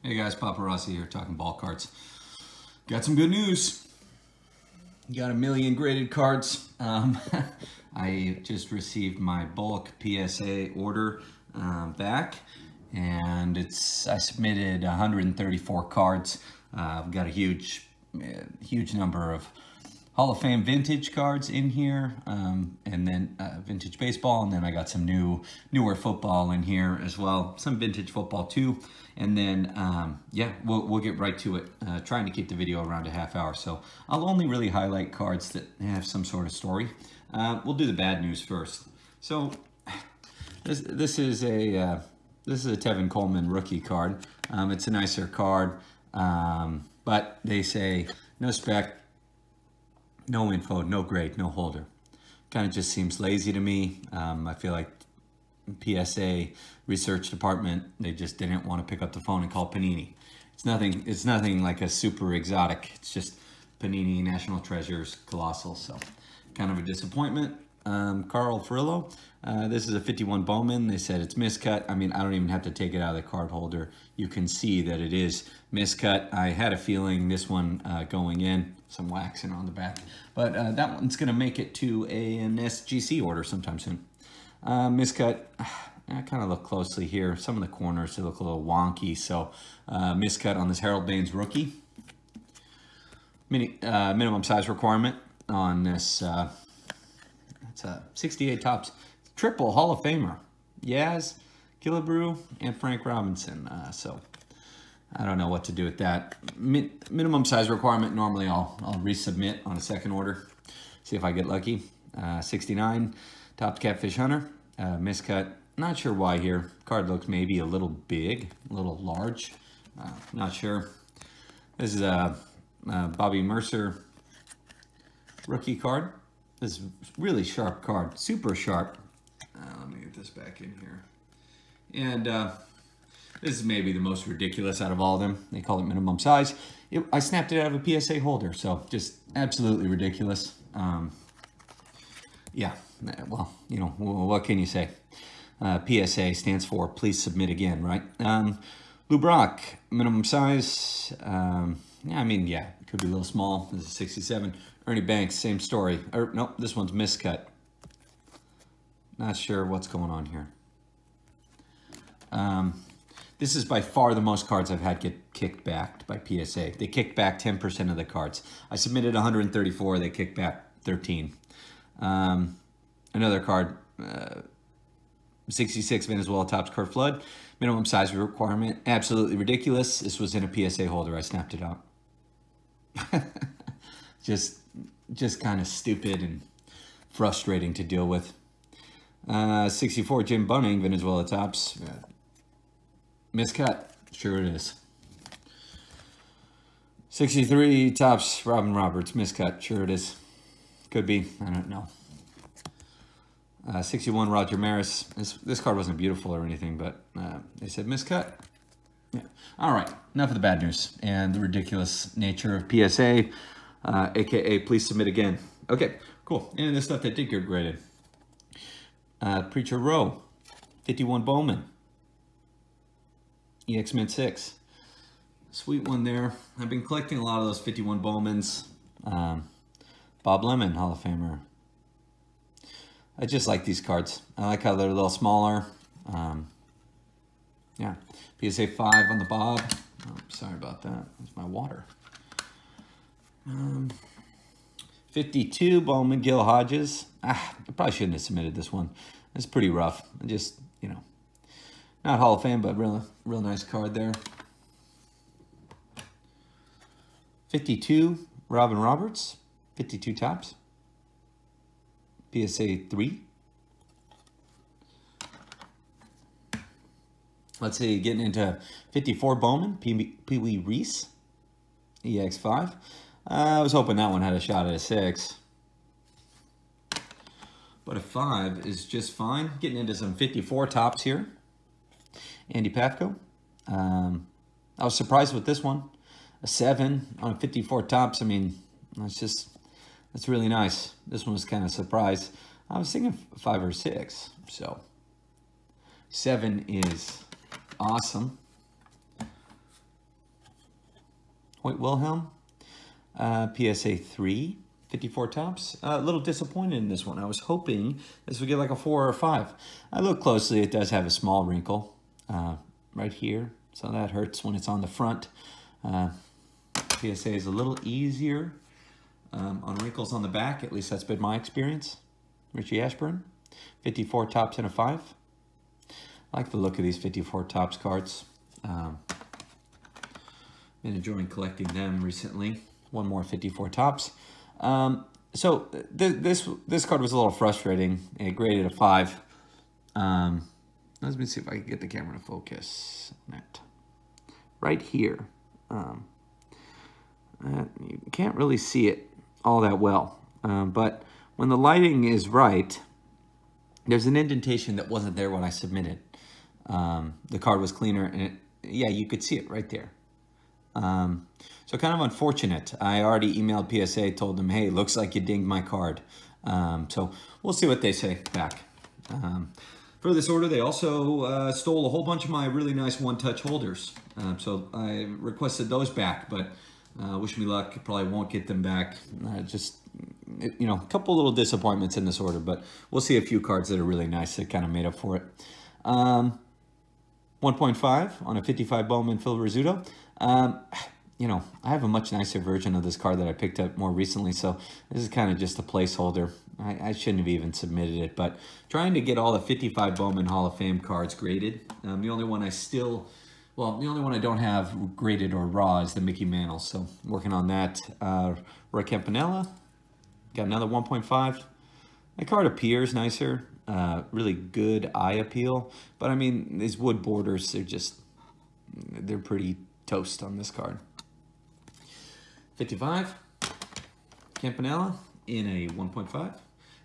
Hey guys, Paparazzi here talking ball cards. Got some good news. Got 1 million graded cards. I just received my bulk PSA order back, and I submitted 134 cards. I've got a huge number of Hall of Fame vintage cards in here, and then vintage baseball, and then I got some newer football in here as well. Some vintage football too, and then yeah, we'll get right to it. Trying to keep the video around a half hour, so I'll only really highlight cards that have some sort of story. We'll do the bad news first. So this is a Tevin Coleman rookie card. It's a nicer card, but they say no spec, no info, no grade, no holder. Kind of just seems lazy to me. I feel like PSA research department, they just didn't want to pick up the phone and call Panini. It's nothing like a super exotic. It's just Panini, National Treasures, Colossal. So kind of a disappointment. Carl Furillo. This is a 51 Bowman. They said it's miscut. I mean, I don't even have to take it out of the card holder. You can see that it is miscut. I had a feeling this one going in, some waxing on the back, but that one's gonna make it to an SGC order sometime soon. Miscut. I kind of look closely here. Some of the corners, they look a little wonky, so miscut on this Harold Baines rookie. Minimum size requirement on this. It's a 68 Tops triple Hall of Famer. Yaz, Killebrew, and Frank Robinson. So I don't know what to do with that. Minimum size requirement. Normally I'll resubmit on a second order. See if I get lucky. 69 Tops Catfish Hunter. Miscut. Not sure why here. Card looks maybe a little big, a little large. Not sure. This is a Bobby Murcer rookie card. This is really sharp card, super sharp. Let me get this back in here. And this is maybe the most ridiculous out of all of them. They call it minimum size. I snapped it out of a PSA holder, so just absolutely ridiculous. Yeah, well, you know, what can you say? PSA stands for please submit again, right? Lou Brock, minimum size. Yeah, I mean, yeah, it could be a little small. This is 67. Ernie Banks, same story. Nope, this one's miscut. Not sure what's going on here. This is by far the most cards I've had get kicked back by PSA. They kicked back 10% of the cards. I submitted 134, they kicked back 13. Another card, 66 Venezuela Tops Curve Flood. Minimum size requirement, absolutely ridiculous. This was in a PSA holder, I snapped it out. Just kind of stupid and frustrating to deal with. 64 Jim Bunning, Venezuela Tops. Miscut, sure it is. 63 Tops Robin Roberts, miscut, sure it is. Could be, I don't know. 61 Roger Maris. This card wasn't beautiful or anything, but they said miscut. Yeah. All right, enough of the bad news and the ridiculous nature of PSA, aka please submit again. Okay, cool. And the stuff that did get graded. Preacher Row, 51 Bowman. EX Mint 6. Sweet one there. I've been collecting a lot of those 51 Bowmans. Bob Lemon, Hall of Famer. I just like these cards. I like how they're a little smaller. Yeah, PSA 5 on the Bob. Oh, sorry about that. That's my water. 52 Bowman Gil Hodges. I probably shouldn't have submitted this one. It's pretty rough. Just, you know, not Hall of Fame, but real nice card there. 52 Robin Roberts. 52 Tops. PSA 3. Let's see, getting into 54 Bowman, Pee Wee Reese, EX5. I was hoping that one had a shot at a 6. But a 5 is just fine. Getting into some 54 Tops here. Andy Pafko. I was surprised with this one. A 7 on a 54 Tops. I mean, that's really nice. This one was kind of a surprise. I was thinking 5 or 6. So 7 is awesome. Hoyt Wilhelm, PSA 3, 54 tops. A little disappointed in this one. I was hoping this would get like a 4 or a 5. I look closely, it does have a small wrinkle right here, so that hurts when it's on the front. PSA is a little easier on wrinkles on the back, at least that's been my experience. Richie Ashburn, 54 tops and a 5. I like the look of these 54 tops cards. Been enjoying collecting them recently. One more 54 tops. So this card was a little frustrating. It graded a 5. Let me see if I can get the camera to focus on it. Right here. You can't really see it all that well. But when the lighting is right, there's an indentation that wasn't there when I submitted. The card was cleaner, and yeah, you could see it right there. So kind of unfortunate. I already emailed PSA, told them, hey, looks like you dinged my card. So we'll see what they say back. For this order, they also stole a whole bunch of my really nice one-touch holders. So I requested those back, but wish me luck. Probably won't get them back. Just, you know, a couple little disappointments in this order, but we'll see a few cards that are really nice that kind of made up for it. 1.5 on a 55 Bowman Phil Rizzuto. You know, I have a much nicer version of this card that I picked up more recently, so this is kind of just a placeholder. I shouldn't have even submitted it, but trying to get all the 55 Bowman Hall of Fame cards graded. The only one I don't have graded or raw is the Mickey Mantle, so working on that. Roy Campanella, got another 1.5. That card appears nicer, really good eye appeal, but I mean, these wood borders, they're pretty toast on this card. 55, Campanella in a 1.5.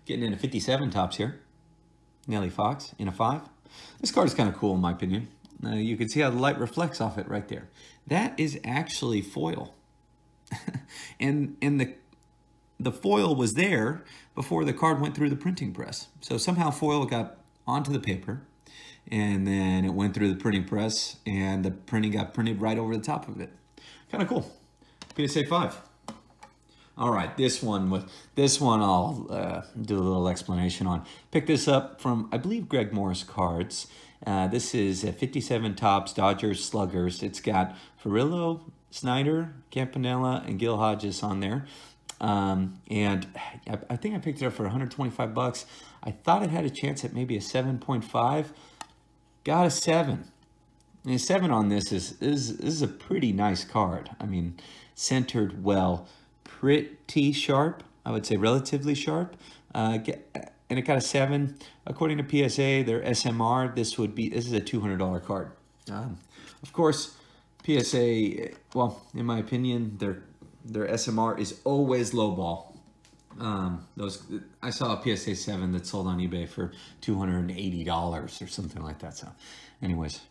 Getting into 57 tops here. Nelly Fox in a 5. This card is kind of cool in my opinion. You can see how the light reflects off it right there. That is actually foil. and the foil was there before the card went through the printing press. So somehow foil got onto the paper, and then it went through the printing press, and the printing got printed right over the top of it. Kind of cool. PSA 5. All right, this one I'll do a little explanation on. Picked this up from, I believe, Greg Morris Cards. This is a 57 tops Dodgers Sluggers. It's got Furillo, Snyder, Campanella, and Gil Hodges on there. And I think I picked it up for 125 bucks. I thought it had a chance at maybe a 7.5. Got a 7. And a 7 on this is a pretty nice card. I mean, centered well, pretty sharp. I would say relatively sharp. And it got a 7. According to PSA, their SMR, this is a $200 card. Of course, PSA, well, in my opinion, their SMR is always lowball. I saw a PSA 7 that sold on eBay for $280 or something like that. So, anyways,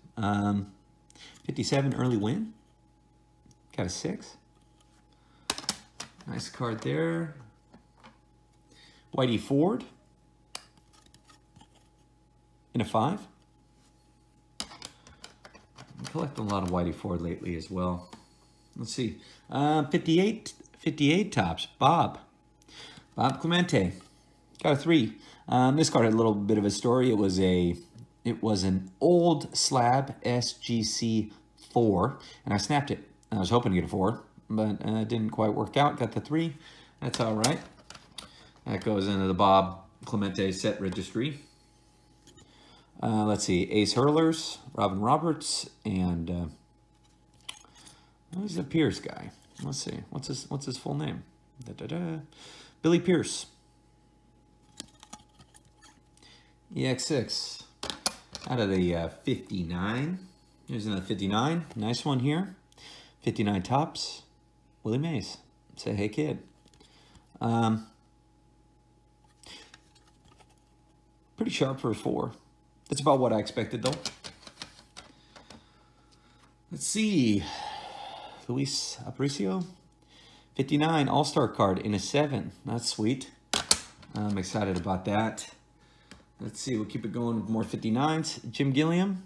57 early win. Got a 6. Nice card there. Whitey Ford in a 5. I'm collecting a lot of Whitey Ford lately as well. Let's see. 58 tops. Bob Clemente. Got a 3. This card had a little bit of a story. It was an old slab SGC 4, and I snapped it. I was hoping to get a 4, but it didn't quite work out. Got the 3. That's all right. That goes into the Bob Clemente set registry. Let's see. Ace Hurlers, Robin Roberts, and who's the Pierce guy? Let's see. What's his full name? Billy Pierce. EX6. Out of the 59. Here's another 59. Nice one here. 59 tops. Willie Mays. Say, hey, kid. Pretty sharp for a 4. That's about what I expected, though. Let's see. Luis Aparicio. 59 All-Star card in a 7. That's sweet. I'm excited about that. Let's see. We'll keep it going with more 59s. Jim Gilliam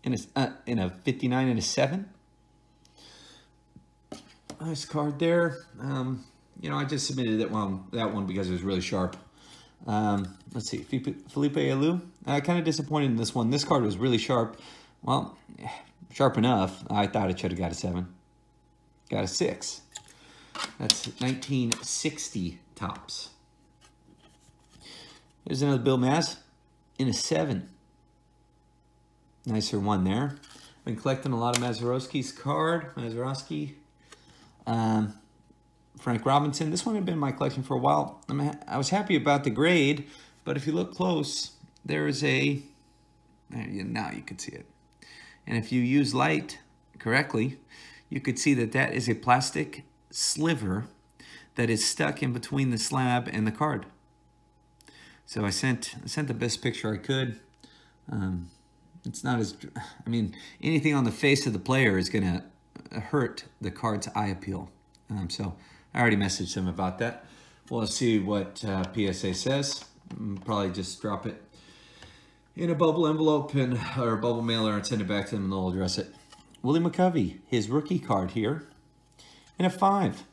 in a 59 and a 7. Nice card there. You know, I just submitted that one because it was really sharp. Let's see, Felipe Alou. Kind of disappointed in this one. This card was really sharp. Well, sharp enough. I thought it should have got a 7. Got a 6. That's 1960 Tops. There's another Bill Maz in a 7. Nicer one there. Been collecting a lot of Mazeroski's card. Mazeroski. Frank Robinson. This one had been in my collection for a while. I was happy about the grade, but if you look close, there is a... Now you can see it. And if you use light correctly, you could see that that is a plastic sliver that is stuck in between the slab and the card. So I sent the best picture I could. It's not as... I mean, anything on the face of the player is going to hurt the card's eye appeal. So I already messaged them about that. We'll see what PSA says. Probably just drop it in a bubble envelope or a bubble mailer and send it back to them and they'll address it. Willie Mccovey, his rookie card here, in a 5.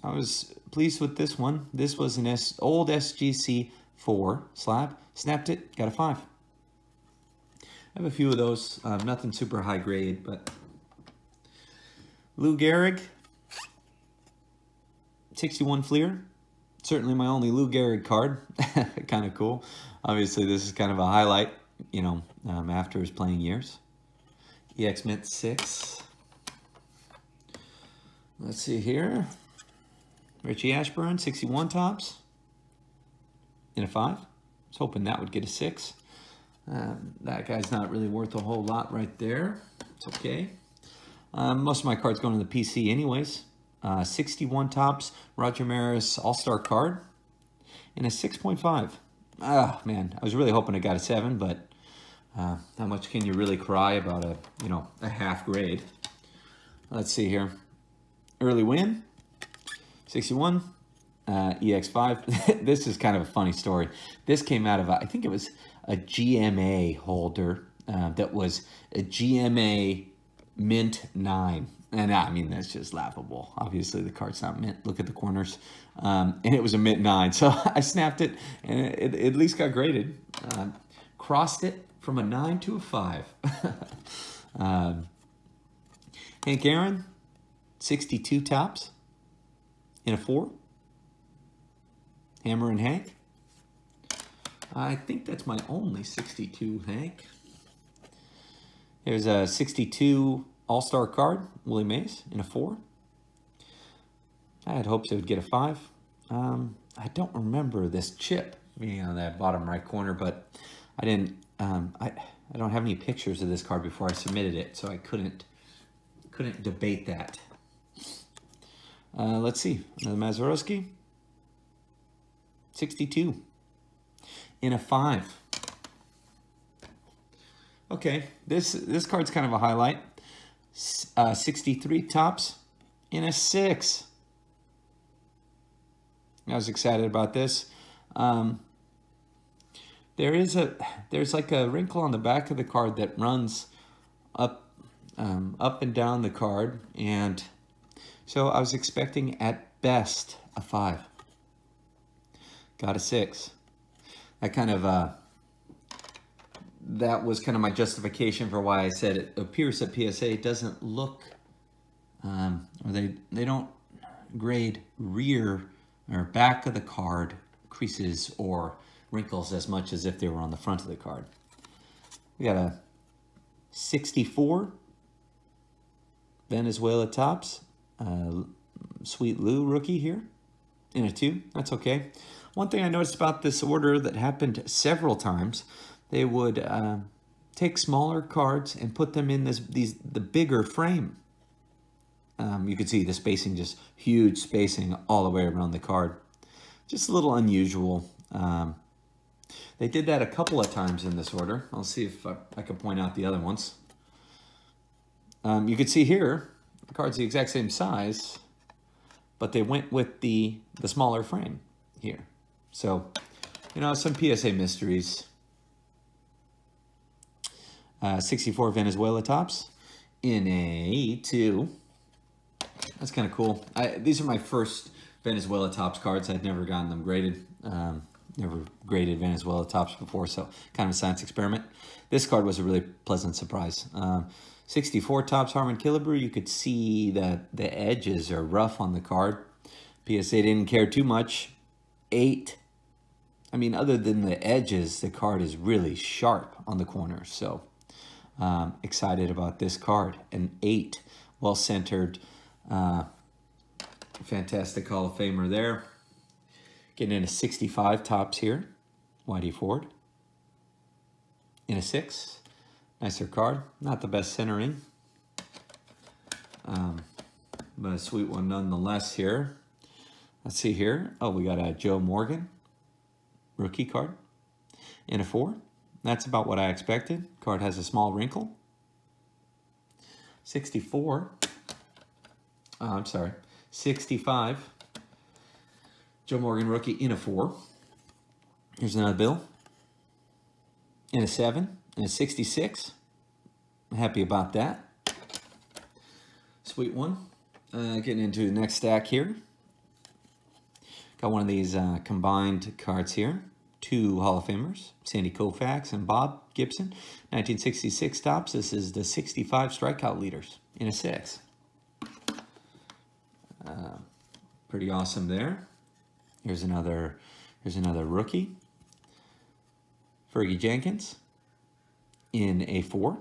I was pleased with this one. This was an old SGC 4 slab. Snapped it, got a 5. I have a few of those. Nothing super high grade, but Lou Gehrig, 61 Fleer. Certainly my only Lou Gehrig card. Kind of cool. Obviously, this is kind of a highlight, you know, after his playing years. EX Mint 6. Let's see here. Richie Ashburn, 61 Tops. In a 5. I was hoping that would get a 6. That guy's not really worth a whole lot right there. It's okay. Most of my cards going to the PC anyways. 61 Tops, Roger Maris All-Star card. In a 6.5. Ah, man, I was really hoping it got a 7, but how much can you really cry about a, you know, a half grade? Let's see here. Early win, 61, EX5. This is kind of a funny story. This came out of, I think it was a GMA holder that was a GMA Mint 9. And I mean, that's just laughable. Obviously, the card's not mint. Look at the corners. And it was a Mint 9. So I snapped it, and it at least got graded. Crossed it from a 9 to a 5. Hank Aaron, 62 Tops in a 4. Hammer and Hank. I think that's my only 62 Hank. Here's a 62 All-Star card, Willie Mays in a 4. I had hopes it would get a 5. I don't remember this chip being on that bottom right corner, but I didn't. I don't have any pictures of this card before I submitted it, so I couldn't debate that. Let's see, another Mazeroski, 62 in a 5. Okay, this card's kind of a highlight. 63 Tops in a 6. I was excited about this. There's like a wrinkle on the back of the card that runs up and down the card, and so I was expecting at best a 5. Got a 6. That kind of that was kind of my justification for why I said it appears that PSA doesn't look, or they don't grade rear or back of the card creases or wrinkles as much as if they were on the front of the card. We got a 64 Venezuela Tops, Sweet Lou rookie here in a 2. That's okay. One thing I noticed about this order that happened several times, they would take smaller cards and put them in the bigger frame. You can see the spacing, just huge spacing all the way around the card. Just a little unusual. They did that a couple of times in this order. I'll see if I can point out the other ones. You can see here, the card's the exact same size, but they went with the smaller frame here. So, you know, some PSA mysteries. 64 Venezuela Tops in a 2. That's kind of cool. These are my first Venezuela Tops cards. I'd never gotten them graded. Never graded Venezuela Tops before, so kind of a science experiment. This card was a really pleasant surprise. 64 Tops Harmon Killebrew. You could see that the edges are rough on the card. PSA didn't care too much. 8. I mean, other than the edges, the card is really sharp on the corners. So excited about this card. An 8. Well-centered. Fantastic Hall of Famer there. Getting in a 65 Tops here. Whitey Ford. In a 6. Nicer card. Not the best centering. But a sweet one nonetheless here. Let's see here. Oh, we got a Joe Morgan. Rookie card. In a 4. That's about what I expected. Card has a small wrinkle. 64. I'm sorry. 65. Joe Morgan rookie in a 4. Here's another bill. In a 7. In a 66. I'm happy about that. Sweet one. Getting into the next stack here. Got one of these combined cards here. 2 Hall of Famers. Sandy Koufax and Bob Gibson. 1966 Tops. This is the 65 strikeout leaders in a 6. Pretty awesome there. Here's another rookie. Fergie Jenkins in a 4.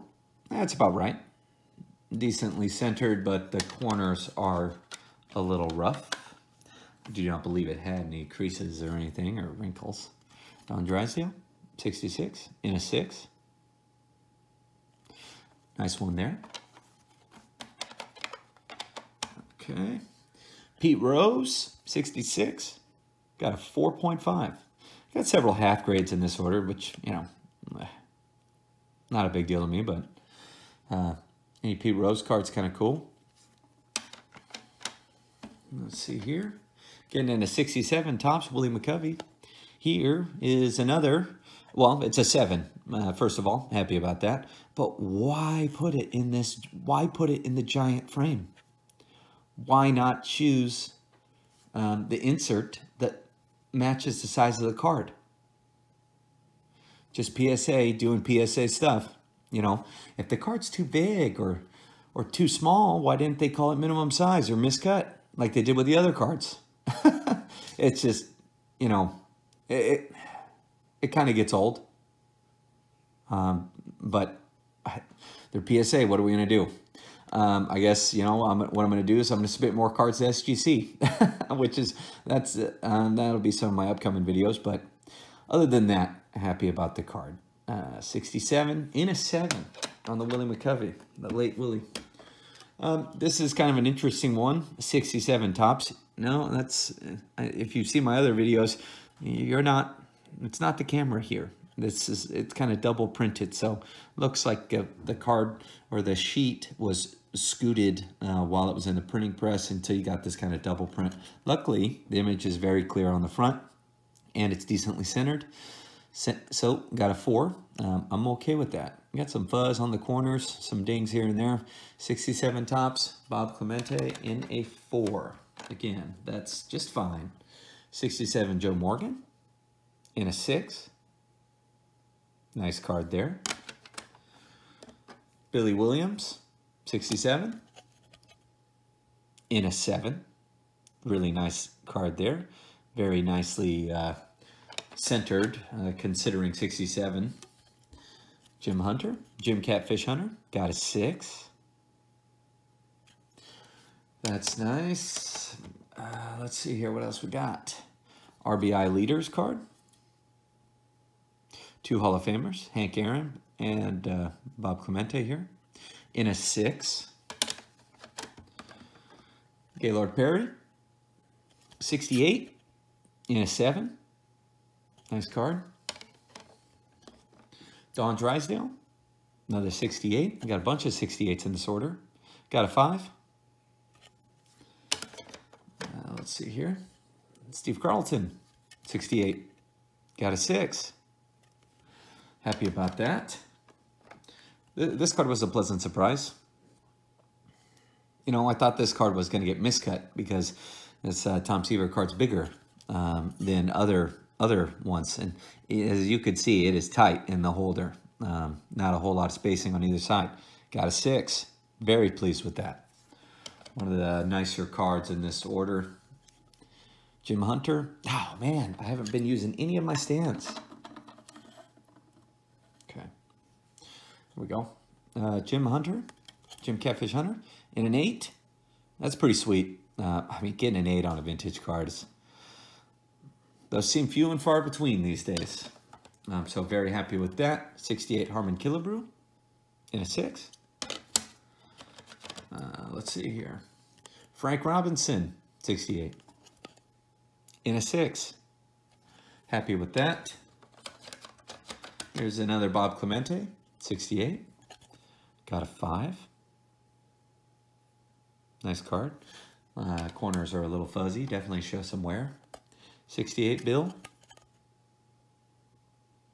That's about right. Decently centered, but the corners are a little rough. I do not believe it had any creases or anything, or wrinkles. Don Drysdale, 66 in a 6. Nice one there. Okay. Pete Rose, 66. Got a 4.5. Got several half grades in this order, which, you know, not a big deal to me, but any Pete Rose card's kind of cool. Let's see here. Getting into 67 Tops, Willie Mccovey. Here is another, well, it's a 7. First of all, happy about that. But why put it in this? Why put it in the giant frame? Why not choose the insert that matches the size of the card? Just PSA doing PSA stuff. You know, if the card's too big or too small, why didn't they call it minimum size or miscut like they did with the other cards? It's just, you know, it kind of gets old. But they're PSA. What are we going to do? I guess, you know, what I'm going to do is I'm going to submit more cards to SGC, which is, that'll be some of my upcoming videos. But other than that, happy about the card. 67 in a 7 on the Willie Mccovey, the late Willie. This is kind of an interesting one. 67 Tops. No, that's, if you see my other videos, it's not the camera here. It's kind of double printed, so looks like the card or the sheet was scooted while it was in the printing press until you got this kind of double print. Luckily, the image is very clear on the front and it's decently centered. So got a 4. I'm okay with that. Got some fuzz on the corners, some dings here and there. 67 Tops, Bob Clemente in a 4. Again, that's just fine. 67 Joe Morgan in a 6. Nice card there. Billy Williams, 67. In a 7. Really nice card there. Very nicely centered, considering 67. Jim Hunter, Jim Catfish Hunter, got a 6. That's nice. Let's see here, what else we got? RBI Leaders card. 2 Hall of Famers, Hank Aaron and Bob Clemente here. In a 6. Gaylord Perry, 68. In a 7. Nice card. Don Drysdale, another 68. We got a bunch of 68s in this order. Got a 5. Let's see here. Steve Carlton, 68. Got a 6. Happy about that. This card was a pleasant surprise. You know, I thought this card was going to get miscut because this Tom Seaver card's bigger than other ones. And as you could see, it is tight in the holder. Not a whole lot of spacing on either side. Got a 6. Very pleased with that. One of the nicer cards in this order. Jim Hunter. Oh, man, I haven't been using any of my stands. Okay. Here we go. Jim Hunter. Jim Catfish Hunter. In an 8. That's pretty sweet. I mean, getting an 8 on a vintage card is... Those seem few and far between these days. I'm so very happy with that. 68 Harmon Killebrew. In a 6. Let's see here. Frank Robinson, 68. In a 6. Happy with that. Here's another Bob Clemente, 68. Got a 5. Nice card. Corners are a little fuzzy. Definitely show some wear. 68 Bill.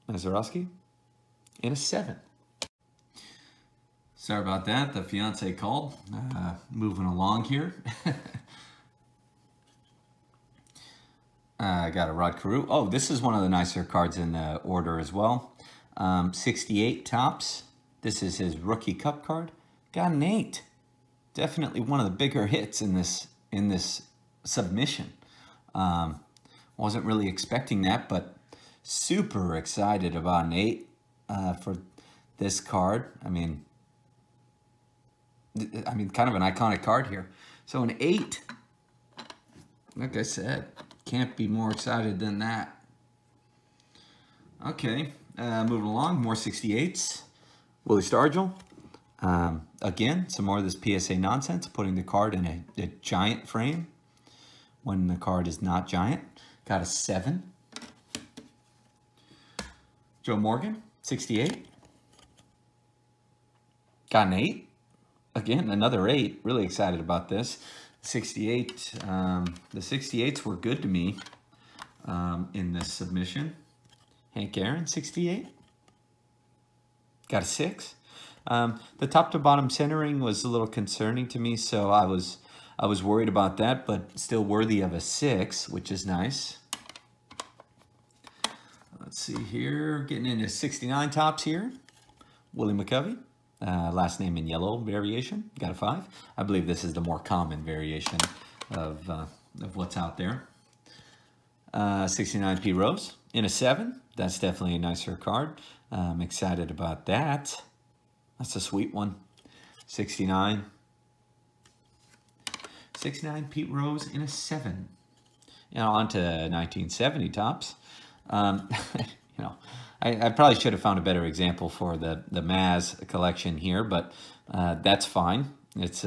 Mazeroski. In a 7. Sorry about that. The fiance called. Moving along here. I got a Rod Carew. Oh, this is one of the nicer cards in the order as well. 68 Tops. This is his rookie cup card. Got an 8. Definitely one of the bigger hits in this submission. Wasn't really expecting that, but super excited about an 8 for this card. I mean, kind of an iconic card here. So an 8, like I said, can't be more excited than that. Okay, moving along, more 68s. Willie Stargell. Again, some more of this PSA nonsense, putting the card in a giant frame when the card is not giant. Got a 7. Joe Morgan, 68. Got an 8. Again, another 8. Really excited about this. 68. The 68s were good to me in this submission. Hank Aaron, 68. Got a 6. The top to bottom centering was a little concerning to me, so I was worried about that, but still worthy of a 6, which is nice. Let's see here, getting into 69 Tops here. Willie Mccovey, last name in yellow variation, got a 5. I believe this is the more common variation of what's out there. 69 P. Rose in a 7. That's definitely a nicer card. I'm excited about that. That's a sweet one. 69. 69 Pete Rose in a 7. Now on to 1970 Tops. You know, I probably should have found a better example for the Maz collection here, but that's fine. It's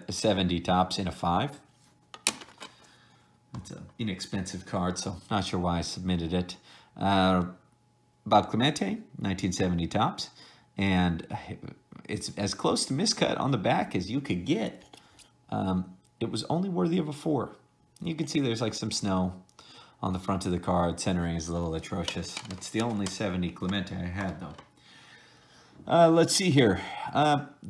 70 Tops in a 5. It's an inexpensive card, so not sure why I submitted it. Bob Clemente, 1970 Tops. And it's as close to miscut on the back as you could get. It was only worthy of a 4. You can see there's like some snow on the front of the card. Centering is a little atrocious. It's the only 70 Clemente I had, though. Let's see here.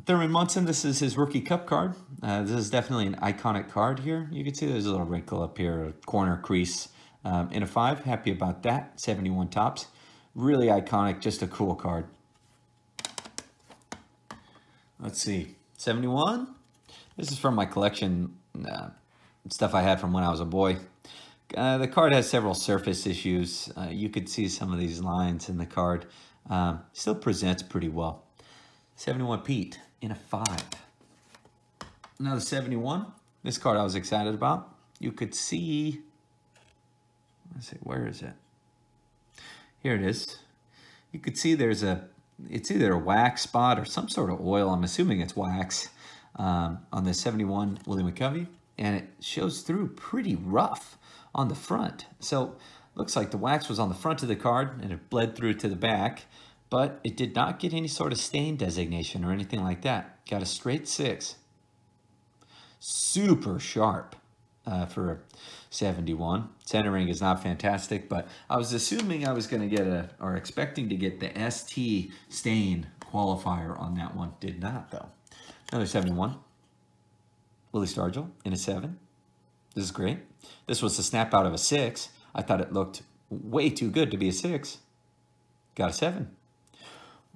Thurman Munson, this is his rookie cup card. This is definitely an iconic card here. You can see there's a little wrinkle up here, a corner crease in a 5. Happy about that. 71 Tops. Really iconic, just a cool card. Let's see, 71. This is from my collection, stuff I had from when I was a boy. The card has several surface issues. You could see some of these lines in the card. Still presents pretty well. 71 Pete in a 5. Another 71. This card I was excited about. You could see, let's see, where is it? Here it is. You could see there's it's either a wax spot or some sort of oil. I'm assuming it's wax on the 71 Willie Mccovey. And it shows through pretty rough on the front. So looks like the wax was on the front of the card and it bled through to the back. But it did not get any sort of stain designation or anything like that. Got a straight 6. Super sharp for a 71. Centering is not fantastic, but I was assuming I was going to get or expecting to get the ST stain qualifier on that one. Did not, though. Another 71. Willie Stargell in a 7. This is great. This was the snap out of a 6. I thought it looked way too good to be a 6. Got a 7.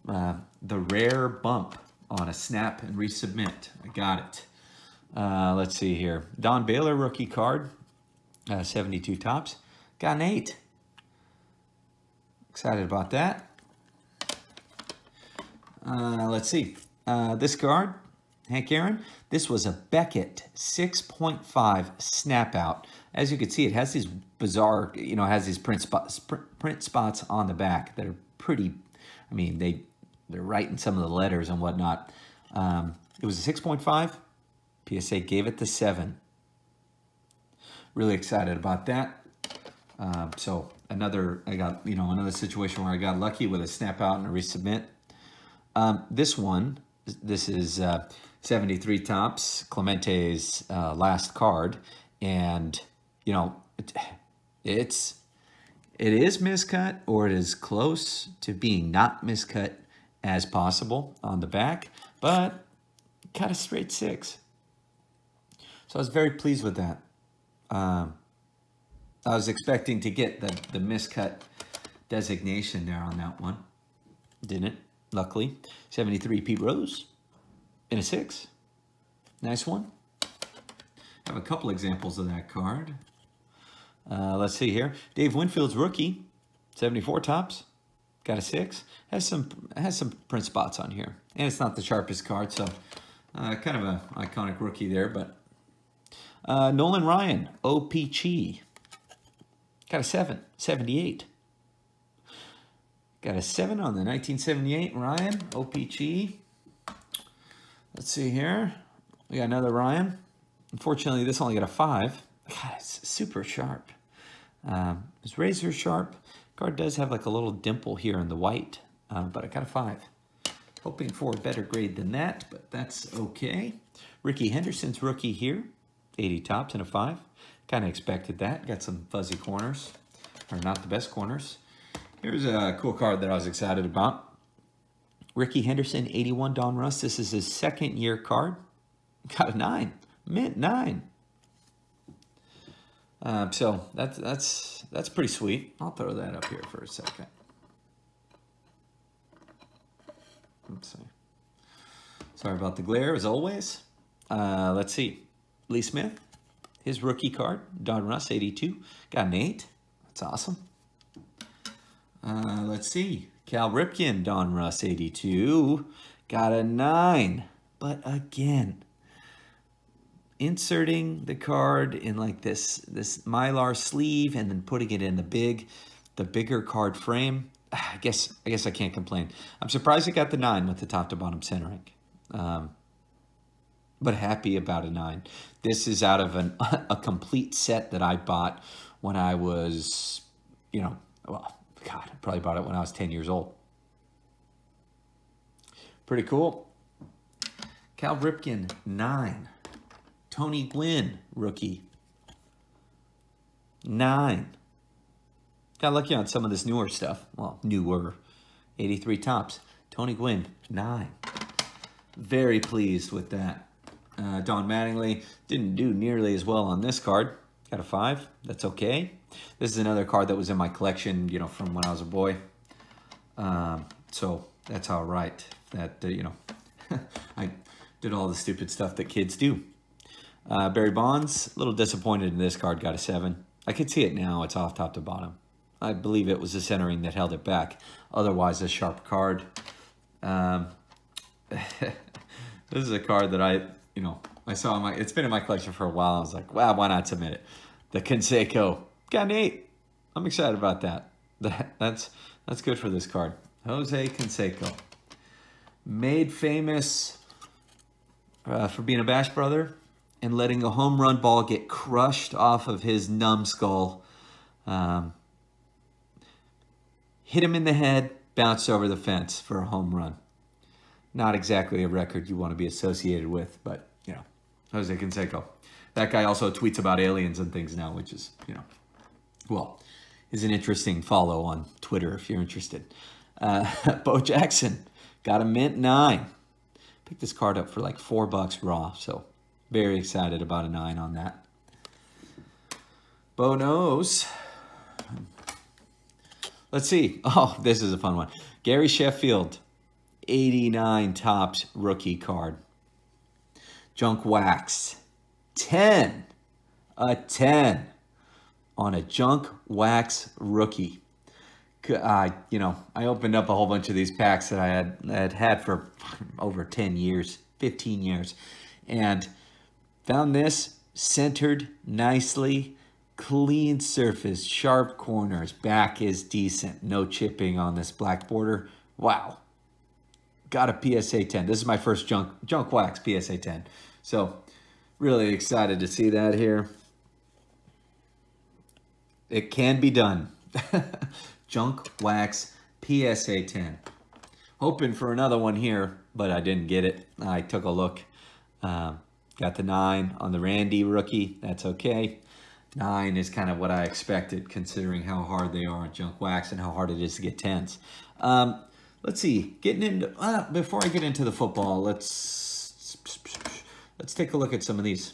The rare bump on a snap and resubmit. I got it. Let's see here. Don Baylor rookie card. 72 tops. Got an 8. Excited about that. Let's see. This card, Hank Aaron. This was a Beckett 6.5 snap out. As you can see, it has these bizarre, you know, it has these print spots on the back that are pretty, I mean, they're writing some of the letters and whatnot. It was a 6.5. PSA gave it the 7. Really excited about that. So another, I got, you know, another situation where I got lucky with a snap out and a resubmit. This one, this is 73 Tops Clemente's last card, and you know, it is miscut, or it is close to being not miscut as possible on the back, but got a straight 6. So I was very pleased with that. I was expecting to get the miscut designation there on that one. Didn't, luckily. 73 Pete Rose in a 6. Nice one. I have a couple examples of that card. Let's see here. Dave Winfield's rookie, 74 tops. Got a 6. Has some print spots on here. And it's not the sharpest card, so kind of an iconic rookie there, but Nolan Ryan, OPG. Got a 7, 78. Got a 7 on the 1978 Ryan, OPG. Let's see here. We got another Ryan. Unfortunately, this only got a 5. God, it's super sharp. It's razor sharp. Card does have like a little dimple here in the white, but I got a 5. Hoping for a better grade than that, but that's okay. Ricky Henderson's rookie here. 80 tops and a 5. Kind of expected that. Got some fuzzy corners, or not the best corners. Here's a cool card that I was excited about. Ricky Henderson, 81 Don Russ. This is his 2nd year card. Got a 9. Mint 9. So that's pretty sweet. I'll throw that up here for a second. Let's see. Sorry about the glare as always. Let's see. Lee Smith, his rookie card, Don Russ, 82. Got an 8. That's awesome. Let's see. Cal Ripken, Don Russ, 82. Got a 9. But again, inserting the card in like this Mylar sleeve and then putting it in the bigger card frame. I guess I can't complain. I'm surprised it got the 9 with the top to bottom centering. But happy about a 9. This is out of a complete set that I bought when I was, you know, well, God, I probably bought it when I was 10 years old. Pretty cool. Cal Ripken, 9. Tony Gwynn, rookie, 9. Got lucky on some of this newer stuff. Well, newer. 83 tops. Tony Gwynn, 9. Very pleased with that. Don Mattingly didn't do nearly as well on this card. Got a 5. That's okay. This is another card that was in my collection, you know, from when I was a boy. So that's all right. That, you know, I did all the stupid stuff that kids do. Barry Bonds, a little disappointed in this card. Got a 7. I could see it now. It's off top to bottom. I believe it was the centering that held it back. Otherwise, a sharp card. This is a card that I saw in it's been in my collection for a while. I was like, wow, why not submit it? The Canseco, got an 8. I'm excited about that. That's good for this card. Jose Canseco, made famous for being a Bash brother and letting a home run ball get crushed off of his numbskull. Hit him in the head, bounced over the fence for a home run. Not exactly a record you want to be associated with, but, you know, Jose Canseco. That guy also tweets about aliens and things now, which is, you know, well, is an interesting follow on Twitter if you're interested. Bo Jackson got a mint 9. Picked this card up for like $4 raw, so Very excited about a 9 on that. Bonos. Let's see. Oh, this is a fun one. Gary Sheffield, 89 Tops rookie card. Junk Wax, 10. A 10 on a Junk Wax rookie. I opened up a whole bunch of these packs that I had for over 10 years, 15 years, and found this centered nicely, clean surface, sharp corners, back is decent, no chipping on this black border. Wow. Got a PSA 10. This is my first Junk Wax PSA 10. So really excited to see that here. It can be done. Junk Wax PSA 10. Hoping for another one here, but I didn't get it. I took a look. Got the 9 on the Randy rookie. That's okay. 9 is kind of what I expected, considering how hard they are on Junk Wax and how hard it is to get 10s. Let's see. Getting into before I get into the football, let's take a look at some of these.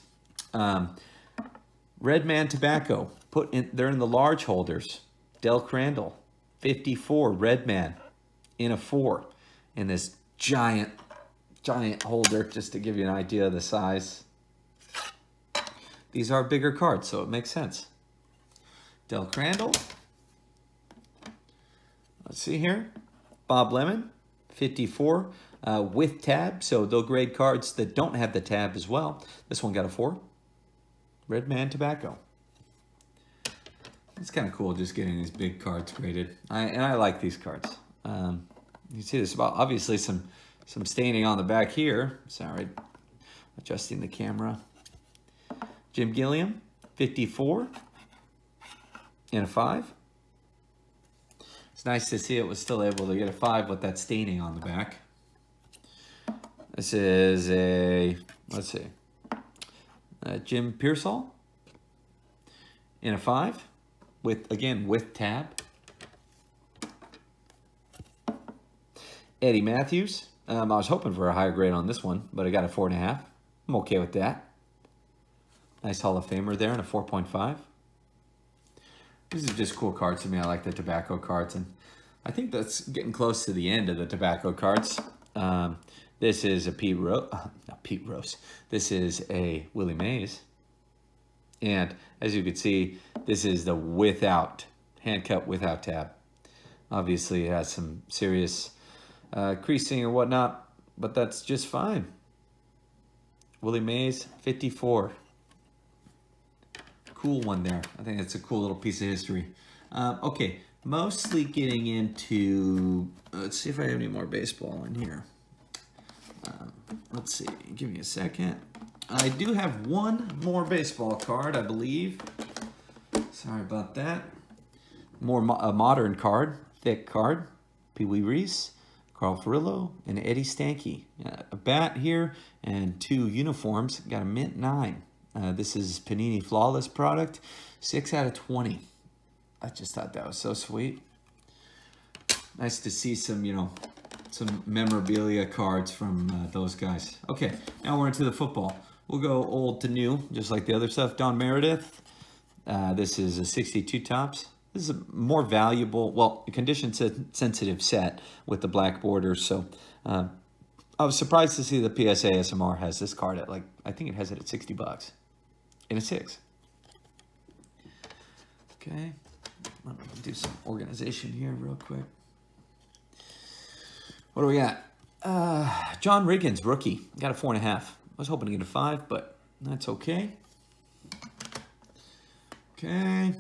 Redman Tobacco. They're in the large holders. Del Crandall, 54 Redman in a 4 in this giant holder, just to give you an idea of the size. These are bigger cards, so it makes sense. Del Crandall. Let's see here. Bob Lemon, 54 with tab, so they'll grade cards that don't have the tab as well. This one got a 4. Redman Tobacco. It's kind of cool just getting these big cards graded. I like these cards. You see this about obviously some staining on the back here. Sorry, adjusting the camera. Jim Gilliam, 54 in a 5. It's nice to see it was still able to get a 5 with that staining on the back. This is a, let's see, Jim Pearsall in a 5. With tab. Eddie Matthews. I was hoping for a higher grade on this one, but I got a 4.5. I'm okay with that. Nice Hall of Famer there and a 4.5. These are just cool cards to me. I like the tobacco cards, and I think that's getting close to the end of the tobacco cards. This is a Pete Rose. This is a Willie Mays. And as you can see, this is the without, hand cut without tab. Obviously it has some serious creasing or whatnot, but that's just fine. Willie Mays, 54. Cool one there. I think that's a cool little piece of history. Okay, mostly getting into, let's see if I have any more baseball in here. Let's see, give me a second. I do have one more baseball card, I believe. Sorry about that. A modern card, thick card. Pee Wee Reese, Carl Furillo, and Eddie Stanky. A bat here and 2 uniforms. Got a mint 9. This is Panini Flawless product. 6 out of 20. I just thought that was so sweet. Nice to see some, some memorabilia cards from those guys. Okay, now we're into the football. We'll go old to new, just like the other stuff. Don Meredith. This is a 62 Tops. This is a more valuable, well, condition-sensitive set with the black borders. So I was surprised to see the PSA SMR has this card at, like, I think it has it at $60 in a 6. Okay, I'm gonna do some organization here real quick. What do we got? John Riggins, rookie. Got a 4.5. I was hoping to get a 5, but that's okay. Okay.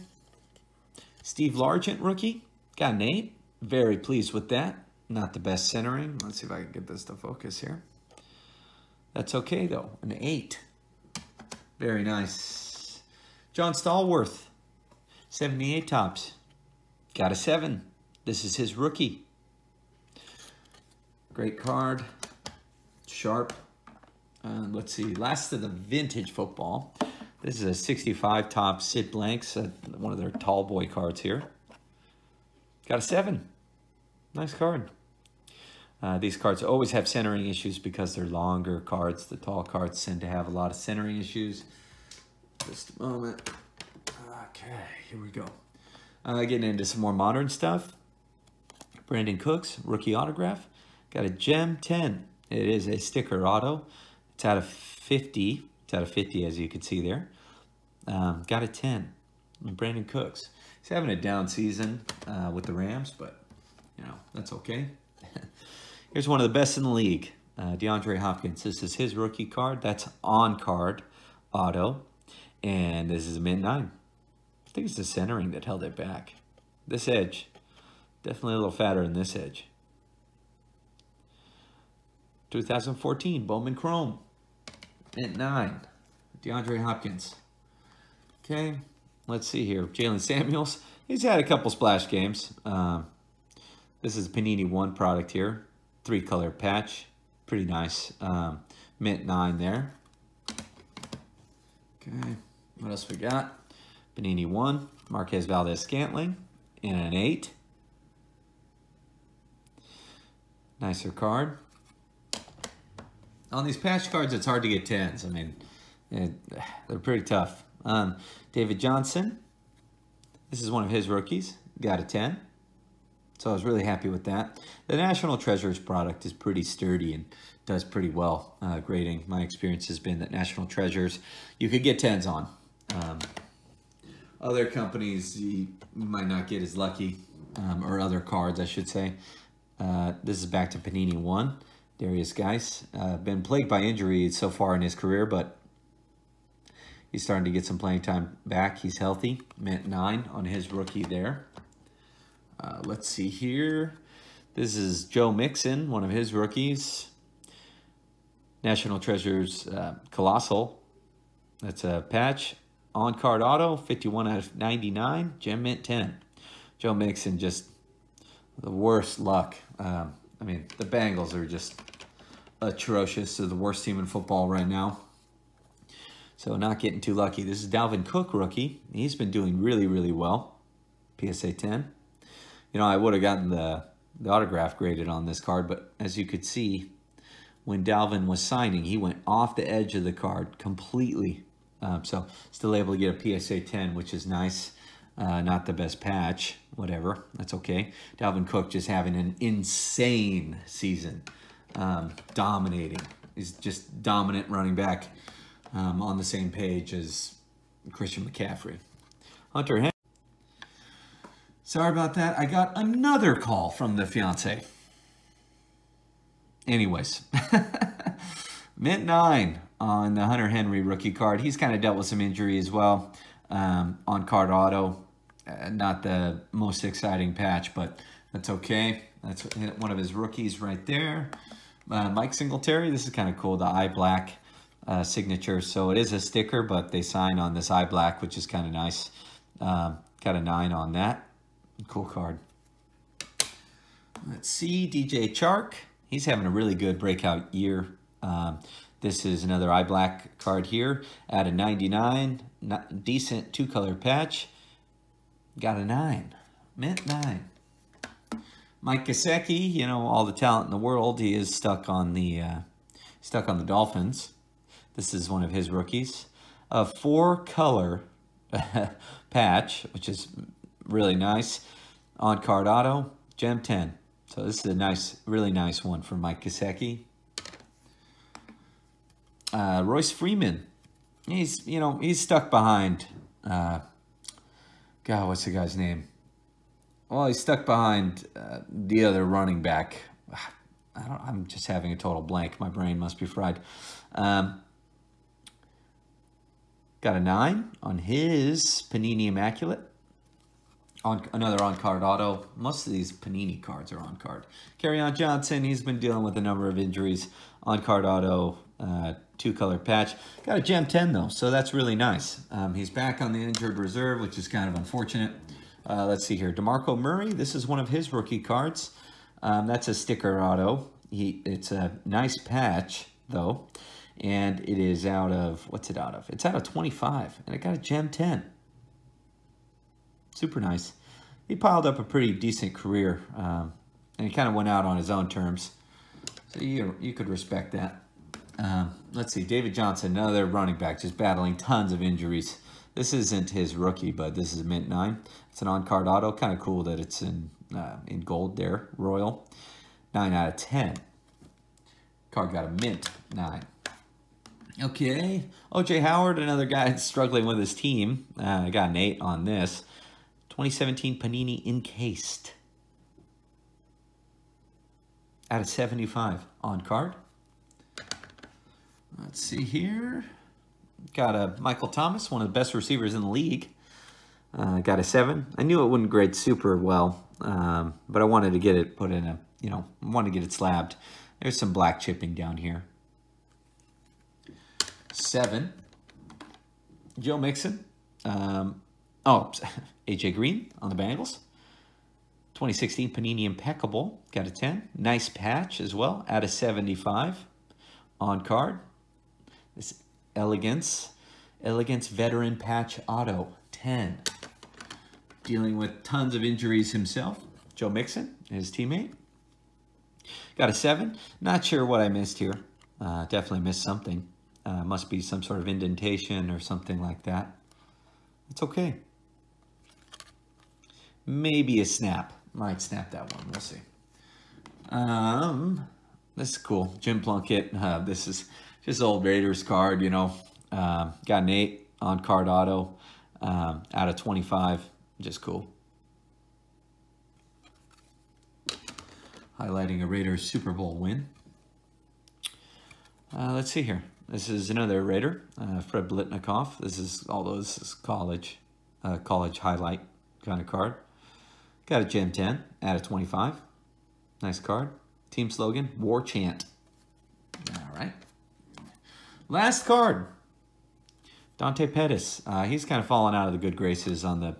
Steve Largent, rookie. Got an 8. Very pleased with that. Not the best centering. Let's see if I can get this to focus here. That's okay, though. An 8. Very nice. John Stallworth, 78 Tops. Got a 7. This is his rookie. Great card. Sharp. Let's see. Last of the vintage football. This is a 65 Tops Sid Blanks. One of their tall boy cards here. Got a 7. Nice card. These cards always have centering issues because they're longer cards. The tall cards tend to have a lot of centering issues. Just a moment. Okay, here we go. Getting into some more modern stuff. Brandon Cooks, rookie autograph. Got a Gem 10. It is a sticker auto. It's out of 50. It's out of 50, as you can see there. Got a 10. Brandon Cooks. He's having a down season with the Rams, but, you know, that's okay. Here's one of the best in the league. Deandre Hopkins. This is his rookie card. That's on-card auto. And this is a mint 9. I think it's the centering that held it back. This edge. Definitely a little fatter than this edge. 2014 Bowman Chrome. Mint 9. DeAndre Hopkins. Okay. Let's see here. Jalen Samuels. He's had a couple splash games. This is Panini 1 product here. 3-color patch. Pretty nice. Mint 9 there. Okay. What else we got? Panini 1. Marquez Valdez-Scantling. In an 8. Nicer card. On these patch cards, it's hard to get 10s. I mean, they're pretty tough. David Johnson. This is one of his rookies. Got a 10. So I was really happy with that. The National Treasures product is pretty sturdy and does pretty well grading. My experience has been that National Treasures, you could get 10s on. Other companies, you might not get as lucky, or other cards, I should say. This is back to Panini 1. Darius Geis. Been plagued by injuries so far in his career, but he's starting to get some playing time back. He's healthy. Mint 9 on his rookie there. Let's see here. This is Joe Mixon, one of his rookies. National Treasures Colossal. That's a patch. On-card auto, 51 out of 99. Gem Mint 10. Joe Mixon, just the worst luck. I mean, the Bengals are just atrocious. They're the worst team in football right now. So not getting too lucky. This is Dalvin Cook, rookie. He's been doing really, really well. PSA 10. You know, I would have gotten the autograph graded on this card, but as you could see, when Dalvin was signing, he went off the edge of the card completely. So still able to get a PSA 10, which is nice. Not the best patch, whatever. That's okay. Dalvin Cook just having an insane season. Dominating. He's just dominant running back on the same page as Christian McCaffrey. Hunter Henry. Sorry about that. I got another call from the fiance. Anyways. Mint 9 on the Hunter Henry rookie card. He's kind of dealt with some injury as well. On card auto. Not the most exciting patch, but that's okay. That's one of his rookies right there. Mike Singletary. This is kind of cool. The eye black signature. So it is a sticker, but they sign on this eye black, which is kind of nice. Got a 9 on that. Cool card. Let's see. DJ Chark. He's having a really good breakout year. This is another eye black card here. At a 99. Decent 2-color patch. Got a 9. Mint 9. Mike Gesicki, you know, all the talent in the world. He is stuck on the Dolphins. This is one of his rookies. A 4-color patch, which is really nice. On card auto, Gem 10. So this is a nice, really nice one for Mike Gesicki. Royce Freeman. He's stuck behind. God, what's the guy's name? Well, he's stuck behind the other running back. I'm just having a total blank. My brain must be fried. Got a 9 on his Panini Immaculate. Another on-card auto. Most of these Panini cards are on-card. Kerryon Johnson, he's been dealing with a number of injuries. On-card auto, 2-color patch. Got a Gem 10, though, so that's really nice. He's back on the injured reserve, which is kind of unfortunate. Let's see here. Demarco Murray, this is one of his rookie cards. That's a sticker auto. It's a nice patch, though. And it is out of, what's it out of? It's out of 25, and it got a Gem 10. Super nice. He piled up a pretty decent career, and he kind of went out on his own terms. So you could respect that. Let's see, David Johnson, another running back, just battling tons of injuries. This isn't his rookie, but this is mint 9. It's an on-card auto. Kind of cool that it's in gold there, Royal. 9 out of 10. Card got a mint 9. Okay, O.J. Howard, another guy struggling with his team. I got an 8 on this. 2017 Panini Encased. Out of 75 on card. Let's see here. Got a Michael Thomas, one of the best receivers in the league. Got a 7. I knew it wouldn't grade super well, but I wanted to get it put in a, I wanted to get it slabbed. There's some black chipping down here. 7. Joe Mixon. A.J. Green on the Bengals. 2016 Panini Impeccable. Got a 10. Nice patch as well. Out of 75 on card. This Elegance Veteran Patch Auto. 10. Dealing with tons of injuries himself. Joe Mixon, his teammate. Got a 7. Not sure what I missed here. Definitely missed something. Must be some sort of indentation or something like that. It's okay. Maybe a snap. Might snap that one. We'll see. This is cool. Jim Plunkett. This is just old Raiders card, Got an 8 on card auto out of 25. Just cool. Highlighting a Raiders Super Bowl win. Let's see here. This is another Raider, Fred Blitnikoff. This is college highlight kind of card. Got a Gem 10 out of 25. Nice card. Team slogan, War Chant. All right. Last card. Dante Pettis. He's kind of fallen out of the good graces on the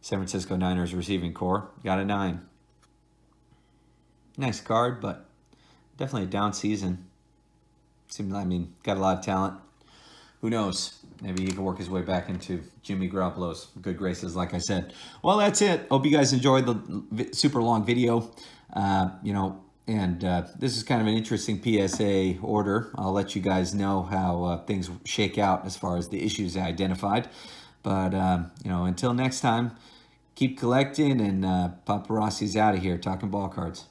San Francisco Niners receiving core. Got a 9. Nice card, but definitely a down season. Got a lot of talent. Who knows? Maybe he can work his way back into Jimmy Garoppolo's good graces, like I said. Well, that's it. Hope you guys enjoyed the super long video. This is kind of an interesting PSA order. I'll let you guys know how things shake out as far as the issues I identified. But, until next time, keep collecting, and Paparassi's out of here talking ball cards.